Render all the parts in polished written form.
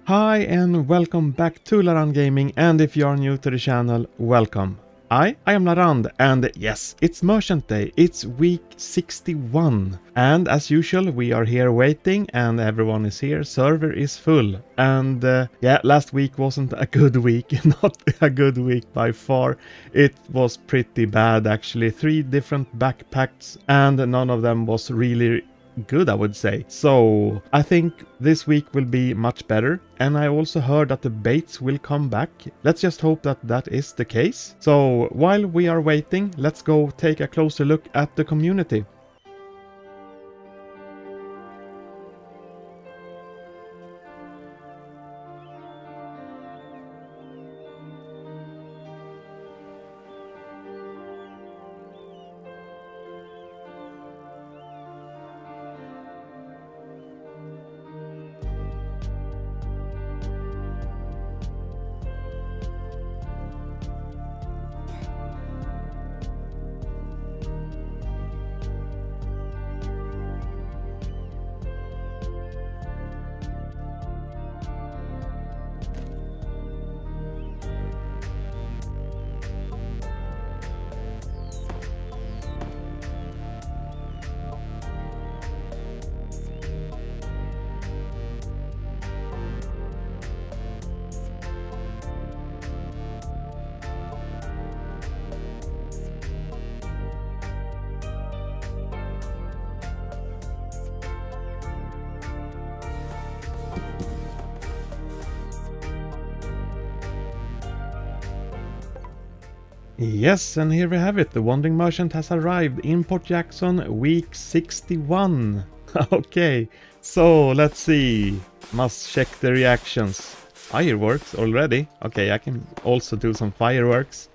Hi and welcome back to Larand Gaming, and if you are new to the channel, welcome. I am Larand, and yes, it's Merchant Day, it's week 61. And as usual, we are here waiting and everyone is here, server is full. And yeah, last week wasn't a good week, not a good week by far. It was pretty bad actually, 3 different backpacks and none of them was really good, I would say. So I think this week will be much better, and I also heard that the baits will come back. Let's just hope that that is the case. So while we are waiting, let's go take a closer look at the community. Yes, and here we have it. The Wandering Merchant has arrived in Port Jackson, week 61. Okay, so let's see. Must check the reactions. Fireworks already? Okay, I can also do some fireworks.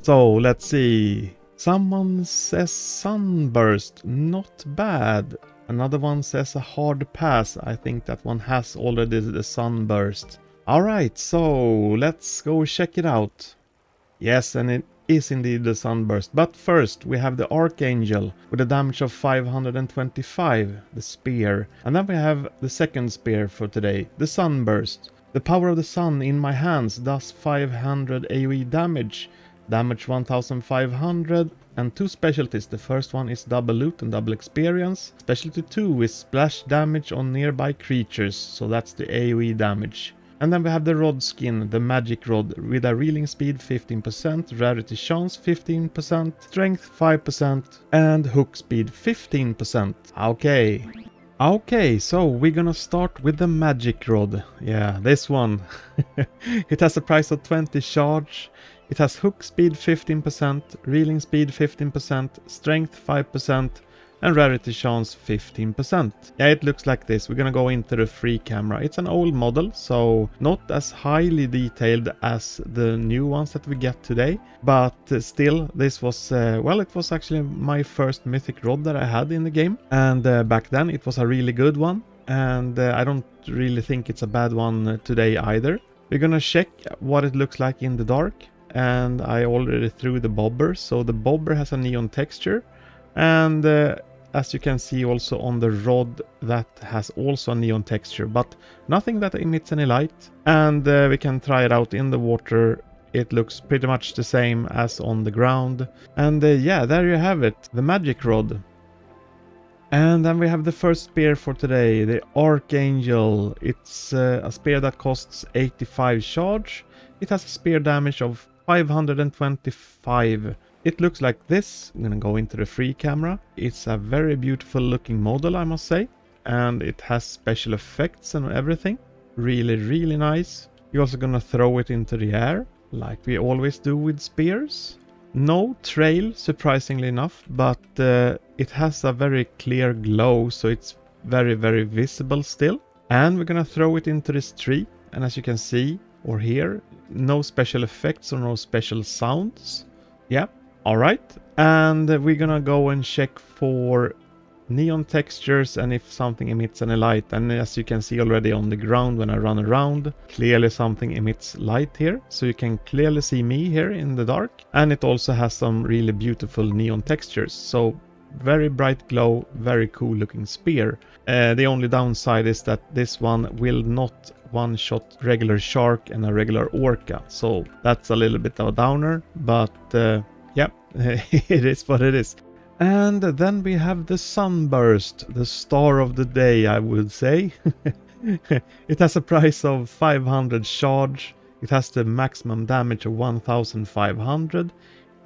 So let's see. Someone says Sunburst, not bad. Another one says a hard pass. I think that one has already the Sunburst. Alright, so let's go check it out. Yes, and it is indeed the Sunburst. But first, we have the Archangel with a damage of 525, the spear. And then we have the second spear for today, the Sunburst. The power of the sun in my hands does 500 AoE damage. Damage 1500, and 2 specialties. The first one is double loot and double experience. Specialty 2 is splash damage on nearby creatures, so that's the AoE damage. And then we have the rod skin, the magic rod, with a reeling speed 15%, rarity chance 15%, strength 5%, and hook speed 15%. Okay, so we're gonna start with the magic rod. Yeah, this one. It has a price of 20 charge. It has hook speed 15%, reeling speed 15%, strength 5%, and rarity chance 15%. Yeah, it looks like this. We're gonna go into the free camera. It's an old model, so not as highly detailed as the new ones that we get today. But still, this was, well, it was actually my first mythic rod that I had in the game. And back then it was a really good one. And I don't really think it's a bad one today either. We're gonna check what it looks like in the dark. And I already threw the bobber, so the bobber has a neon texture. And as you can see also on the rod, that has also a neon texture, but nothing that emits any light. And we can try it out in the water. It looks pretty much the same as on the ground. And yeah, there you have it, the magic rod. And then we have the first spear for today, the Archangel. It's a spear that costs 85 charge. It has a spear damage of 525. It looks like this. I'm gonna go into the free camera. It's a very beautiful looking model, I must say. And it has special effects and everything. Really nice. You're also gonna throw it into the air, like we always do with spears. No trail, surprisingly enough, but it has a very clear glow, so it's very visible still. And we're gonna throw it into this tree. And as you can see, or hear, no special effects or no special sounds. Yeah. Alright, and we're gonna go and check for neon textures and if something emits any light. And as you can see already on the ground when I run around, clearly something emits light here. So you can clearly see me here in the dark. And it also has some really beautiful neon textures. So Very bright glow, very cool looking spear. The only downside is that this one will not one-shot regular shark and a regular orca. So that's a little bit of a downer, but yeah, it is what it is. And then we have the Sunburst, the star of the day, I would say. It has a price of 500 charge. It has the maximum damage of 1500.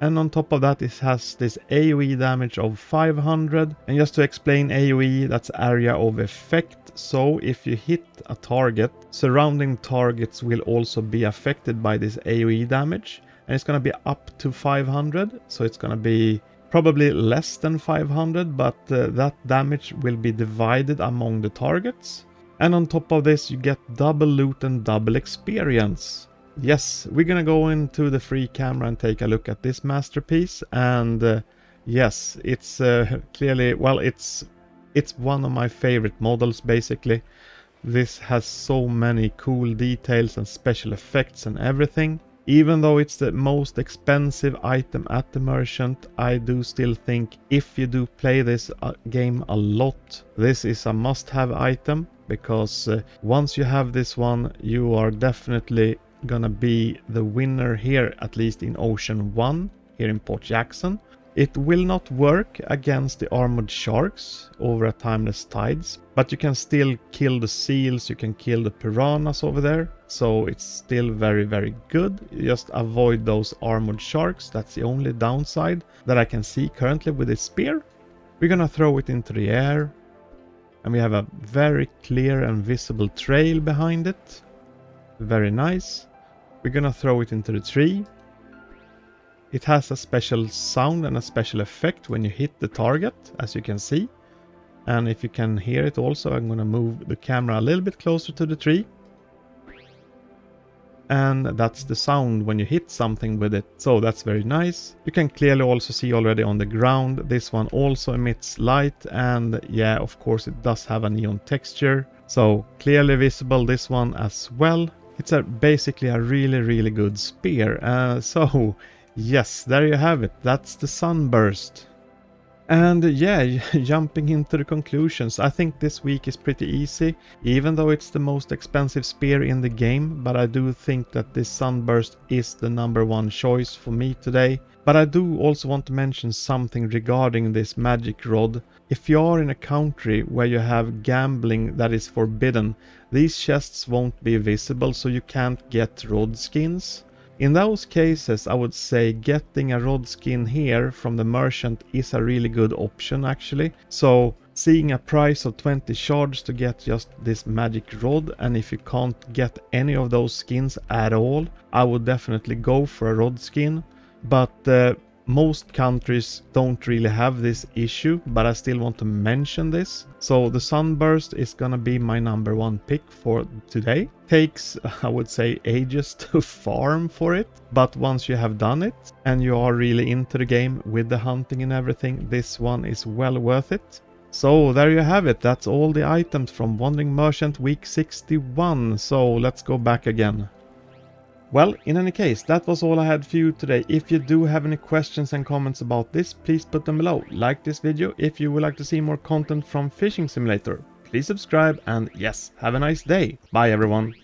And on top of that, it has this AoE damage of 500. And just to explain AoE, that's area of effect. So if you hit a target, surrounding targets will also be affected by this AoE damage. And it's going to be up to 500. So it's going to be probably less than 500, but that damage will be divided among the targets. And on top of this, you get double loot and double experience. Yes, we're gonna go into the free camera and take a look at this masterpiece. And yes, it's clearly, well, it's one of my favorite models, basically. This has so many cool details and special effects and everything. Even though it's the most expensive item at the merchant, I do still think if you do play this game a lot, this is a must-have item. Because once you have this one, you are definitely gonna be the winner here, at least in Ocean 1, here in Port Jackson. It will not work against the armored sharks over at Timeless Tides, but you can still kill the seals, you can kill the piranhas over there, so it's still very, very good. You just avoid those armored sharks, that's the only downside that I can see currently with this spear. We're gonna throw it into the air, and we have a very clear and visible trail behind it. Very nice. We're gonna throw it into the tree. It has a special sound and a special effect when you hit the target, as you can see. And if you can hear it also, I'm gonna move the camera a little bit closer to the tree. And that's the sound when you hit something with it. So that's very nice. You can clearly also see already on the ground, this one also emits light. And yeah, of course it does have a neon texture. So clearly visible, this one as well. It's basically a really, really good spear. So yes, there you have it. That's the Sunburst. And yeah, jumping into the conclusions, I think this week is pretty easy, even though it's the most expensive spear in the game, but I do think that this Sunburst is the #1 choice for me today. But I do also want to mention something regarding this magic rod. If you are in a country where you have gambling that is forbidden, these chests won't be visible, so you can't get rod skins. In those cases, I would say getting a rod skin here from the merchant is a really good option actually. So seeing a price of 20 shards to get just this magic rod, and if you can't get any of those skins at all, I would definitely go for a rod skin. But most countries don't really have this issue, but I still want to mention this. So the Sunburst is gonna be my #1 pick for today. Takes, I would say, ages to farm for it, but once you have done it and you are really into the game with the hunting and everything, this one is well worth it. So there you have it. That's all the items from Wandering Merchant week 61. So let's go back again. Well, in any case, that was all I had for you today. If you do have any questions and comments about this, please put them below. Like this video if you would like to see more content from Fishing Simulator. Please subscribe and yes, have a nice day. Bye everyone.